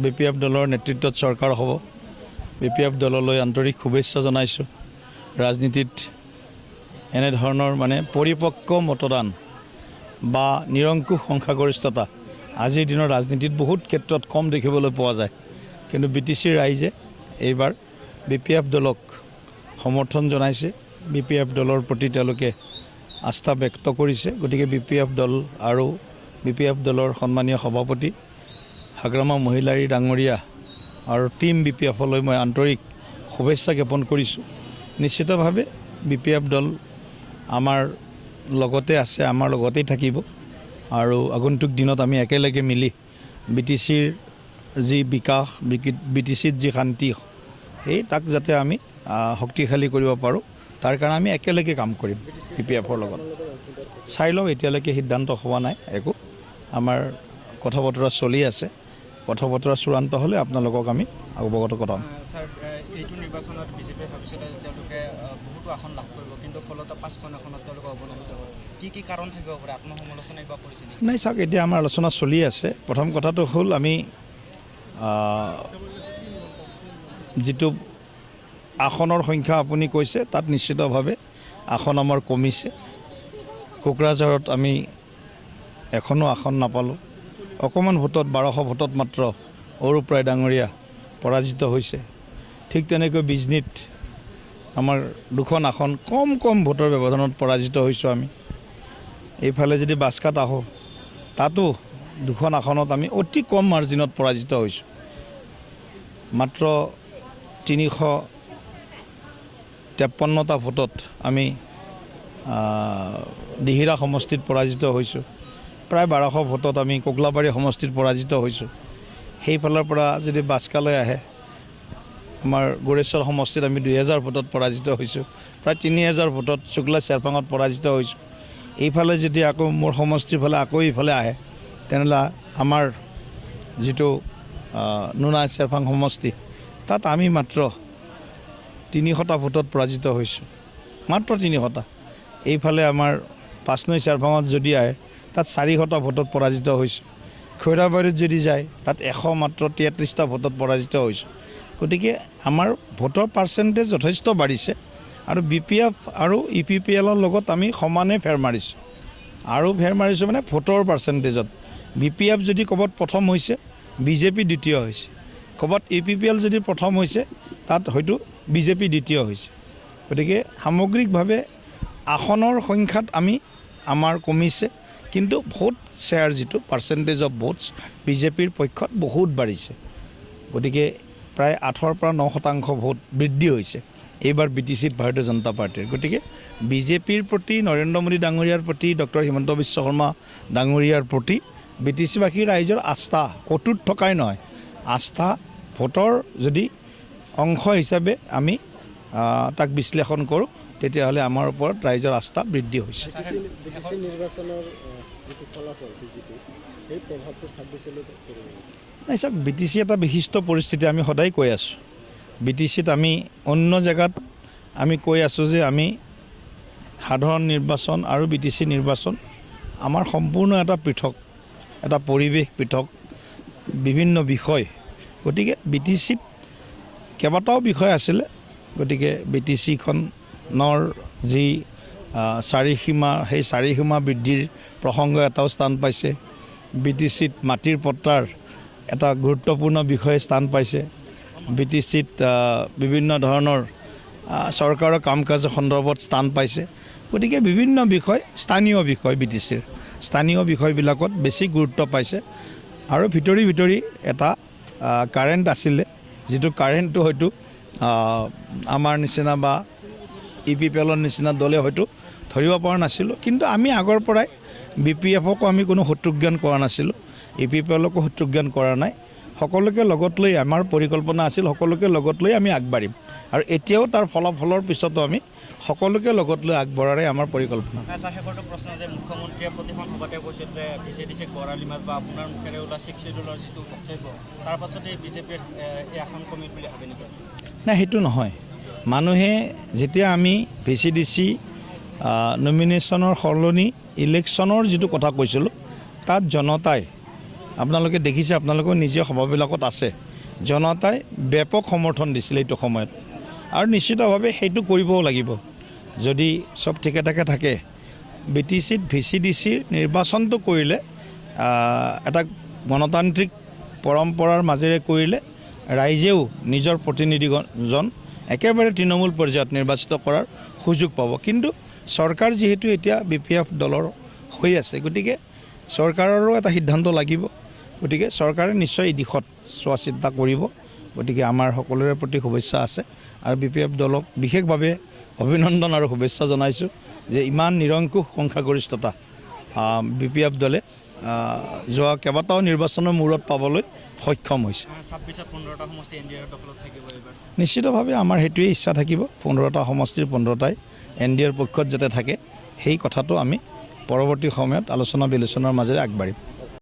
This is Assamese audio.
BPF দলৰ নেতৃত্বত চৰকাৰ হ'ব BPF দললৈ আন্তৰিক শুভেচ্ছা জনাইছোঁ ৰাজনীতিত এনে ধৰণৰ মানে পৰিপক্ক মতদান বা নিৰংকুশ সংখ্যাগৰিষ্ঠতা আজিৰ দিনৰ ৰাজনীতিত বহুত ক্ষেত্ৰত কম দেখিবলৈ পোৱা যায় কিন্তু BTCৰ ৰাইজে এইবাৰ BPF দলক সমৰ্থন জনাইছে BPF দলৰ প্ৰতি তেওঁলোকে আস্থা ব্যক্ত কৰিছে গতিকে BPF দল আৰু BPF দলৰ সন্মানীয় সভাপতি হাগ্ৰামা মহিলাৰী ডাঙৰীয়া আৰু টিম BPFলৈ মই আন্তৰিক শুভেচ্ছা জ্ঞাপন কৰিছোঁ নিশ্চিতভাৱে BPF দল আমাৰ লগতে আছে আমাৰ লগতেই থাকিব আৰু আগন্তুক দিনত আমি একেলগে মিলি BTCৰ যি বিকাশ BTCৰ যি শান্তি এই তাক যাতে আমি শক্তিশালী কৰিব পাৰোঁ তাৰ কাৰণে আমি একেলগে কাম কৰিম BPFৰ লগত চাই লওঁ এতিয়ালৈকে সিদ্ধান্ত হোৱা নাই একো আমাৰ কথা বতৰা চলি আছে কথা বতৰা চূড়ান্ত হ'লে আপোনালোকক আমি অৱগত কৰাম স্যাৰ এইটো নিৰ্বাচনত বিজেপিয়ে ভাবিছিলে তেওঁলোকে বহুতো আসন লাভ কৰিব কিন্তু ফলতে 5খন আসনত তেওঁলোকে অৱনমিত হয় কি কাৰণ থাকিব পাৰে আত্মসমালোচনা কিবা কৰিছে নেকি নাই চাওক এতিয়া আমাৰ আলোচনা চলি আছে প্ৰথম কথাটো হ'ল আমি যিটো আসনৰ সংখ্যা আপুনি কৈছে তাত নিশ্চিতভাৱে আসন আমাৰ কমিছে কোকৰাঝাৰত আমি এখনো আসন নাপালোঁ অকণমান ভোটত 1200 ভোটত মাত্ৰ অৰুপ্ৰায় ডাঙৰীয়া পৰাজিত হৈছে ঠিক তেনেকৈ বিজনীত আমাৰ দুখন আসন কম ভোটৰ ব্যৱধানত পৰাজিত হৈছোঁ আমি এইফালে যদি বাস্কাত আহোঁ তাতো দুখন আসনত আমি অতি কম মাৰ্জিনত পৰাজিত হৈছোঁ মাত্ৰ 353টা ভোটত আমি দিহিৰা সমষ্টিত পৰাজিত হৈছোঁ প্ৰায় 1200 ভোটত আমি কোকলাবাৰী সমষ্টিত পৰাজিত হৈছোঁ সেইফালৰ পৰা যদি বাস্কালৈ আহে আমাৰ গোৰেশ্বৰ সমষ্টিত আমি 2000 ভোটত পৰাজিত হৈছোঁ প্ৰায় 3000 ভোটত শুক্লা চেৰপাঙত পৰাজিত হৈছোঁ এইফালে যদি আকৌ মোৰ সমষ্টিৰ ফালে আকৌ এইফালে আহে তেনেহ'লে আমাৰ যিটো নুনা চেৰপাং সমষ্টি তাত আমি মাত্ৰ 300টা ভোটত পৰাজিত হৈছোঁ মাত্ৰ 300টা এইফালে আমাৰ 5 নং চেৰপাঙত যদি আহে তাত 400টা ভোটত পৰাজিত হৈছোঁ খৈৰাবাৰীত যদি যায় তাত মাত্ৰ 33টা ভোটত পৰাজিত হৈছোঁ গতিকে আমাৰ ভোটৰ পাৰ্চেণ্টেজ যথেষ্ট বাঢ়িছে আৰু BPF আৰু EPPLৰ লগত আমি সমানে ফেৰ মাৰিছোঁ আৰু ফেৰ মাৰিছোঁ মানে ভোটৰ পাৰ্চেণ্টেজত BPF যদি ক'ৰবাত প্ৰথম হৈছে BJP দ্বিতীয় হৈছে ক'ৰবাত EPPL যদি প্ৰথম হৈছে তাত হয়তো BJP দ্বিতীয় হৈছে গতিকে সামগ্ৰিকভাৱে আসনৰ সংখ্যাত আমাৰ কমিছে কিন্তু ভোট শ্বেয়াৰ যিটো পাৰ্চেণ্টেজ অফ ভোটছ BJPৰ পক্ষত বহুত বাঢ়িছে গতিকে প্ৰায় 8ৰ পৰা 9% ভোট বৃদ্ধি হৈছে এইবাৰ BTCত ভাৰতীয় জনতা পাৰ্টিৰ গতিকে BJPৰ প্ৰতি নৰেন্দ্ৰ মোদী ডাঙৰীয়াৰ প্ৰতি ডক্টৰ হিমন্ত বিশ্ব শৰ্মা ডাঙৰীয়াৰ প্ৰতি BTCবাসী ৰাইজৰ আস্থা অটুট থকাই নহয় আস্থা ভোটৰ যদি অংশ হিচাপে আমি তাক বিশ্লেষণ কৰোঁ তেতিয়াহ'লে আমাৰ ওপৰত ৰাইজৰ আস্থা বৃদ্ধি হৈছে নাই চাওক BTC এটা বিশিষ্ট পৰিস্থিতি আমি সদায় কৈ আছোঁ BTCত আমি অন্য জেগাত আমি কৈ আছোঁ যে আমি সাধাৰণ নিৰ্বাচন আৰু BTC নিৰ্বাচন আমাৰ সম্পূৰ্ণ এটা পৃথক এটা পৰিৱেশ পৃথক বিভিন্ন বিষয় গতিকে BTCত কেইবাটাও বিষয় আছিলে গতিকে BTCখনৰ যি চাৰিসীমা সেই চাৰিসীমা বৃদ্ধিৰ প্ৰসংগ এটাও স্থান পাইছে BTCত মাটিৰ পট্টাৰ এটা গুৰুত্বপূৰ্ণ বিষয়ে স্থান পাইছে BTCত বিভিন্ন ধৰণৰ চৰকাৰৰ কাম কাজৰ সন্দৰ্ভত স্থান পাইছে গতিকে বিভিন্ন বিষয় স্থানীয় বিষয় BTCৰ স্থানীয় বিষয়বিলাকত বেছি গুৰুত্ব পাইছে আৰু ভিতৰি এটা কাৰেণ্ট আছিলে যিটো কাৰেণ্টটো হয়তো আমাৰ নিচিনা বা EPPLৰ নিচিনা দলে হয়তো ধৰিব পৰা নাছিলোঁ কিন্তু আমি আগৰ পৰাই BPFকো আমি কোনো শত্ৰুজ্ঞান কৰা নাছিলোঁ EPPLকো শত্ৰুজ্ঞান কৰা নাই সকলোকে লগত লৈ আমাৰ পৰিকল্পনা আছিল সকলোকে লগত লৈ আমি আগবাঢ়িম আৰু এতিয়াও তাৰ ফলাফলৰ পিছতো আমি সকলোকে লগত লৈ আগবঢ়াৰে আমাৰ পৰিকল্পনা শেষৰটো প্ৰশ্ন যে মুখ্যমন্ত্ৰীয়ে প্ৰতিখন সভাতে কৈছিল যে BJDCক বৰালি মাছ বা আপোনাৰ মুখেৰে ওলোৱা 6 শিডিউলৰ যিটো বক্তব্য তাৰ পাছতে BJPৰ এই আসন কমিল বুলি ভাবে নেকি নাই সেইটো নহয় মানুহে যেতিয়া আমি VCDC নমিনেশ্যনৰ সলনি ইলেকশ্যনৰ যিটো কথা কৈছিলোঁ তাত জনতাই আপোনালোকে দেখিছে, আপোনালোকেও নিজে সভাবিলাকত আছে, জনতাই ব্যাপক সমৰ্থন দিছিলে এইটো সময়ত আৰু নিশ্চিতভাৱে সেইটো কৰিবও লাগিব। যদি চব ঠিকে ঠাকে থাকে, BTCত VCDCৰ নিৰ্বাচনটো কৰিলে এটা গণতান্ত্ৰিক পৰম্পৰাৰ মাজেৰে কৰিলে ৰাইজেও নিজৰ প্ৰতিনিধিজন একেবাৰে তৃণমূল পৰ্যায়ত নিৰ্বাচিত কৰাৰ সুযোগ পাব। কিন্তু চৰকাৰ যিহেতু এতিয়া BPF দলৰ হৈ আছে, গতিকে চৰকাৰৰো এটা সিদ্ধান্ত লাগিব। গতিকে চৰকাৰে নিশ্চয় এই দিশত চোৱা চিন্তা কৰিব। গতিকে আমাৰ সকলোৰে প্ৰতি শুভেচ্ছা আছে আৰু BPF দলক বিশেষভাৱে অভিনন্দন আৰু শুভেচ্ছা জনাইছোঁ যে ইমান নিৰংকুশ সংখ্যাগৰিষ্ঠতা BPF দলে যোৱা কেইবাটাও নিৰ্বাচনৰ মূৰত পাবলৈ সক্ষম হৈছে। 26ত 15টা সমষ্টি NDAৰ দখলত থাকিব এইবাৰ। নিশ্চিতভাৱে আমাৰ সেইটোৱেই ইচ্ছা থাকিব, 15টা সমষ্টিৰ 15টাই NDAৰ পক্ষত যাতে থাকে, সেই কথাটো আমি পৰৱৰ্তী সময়ত আলোচনা বিলোচনাৰ মাজেৰে আগবাঢ়িম।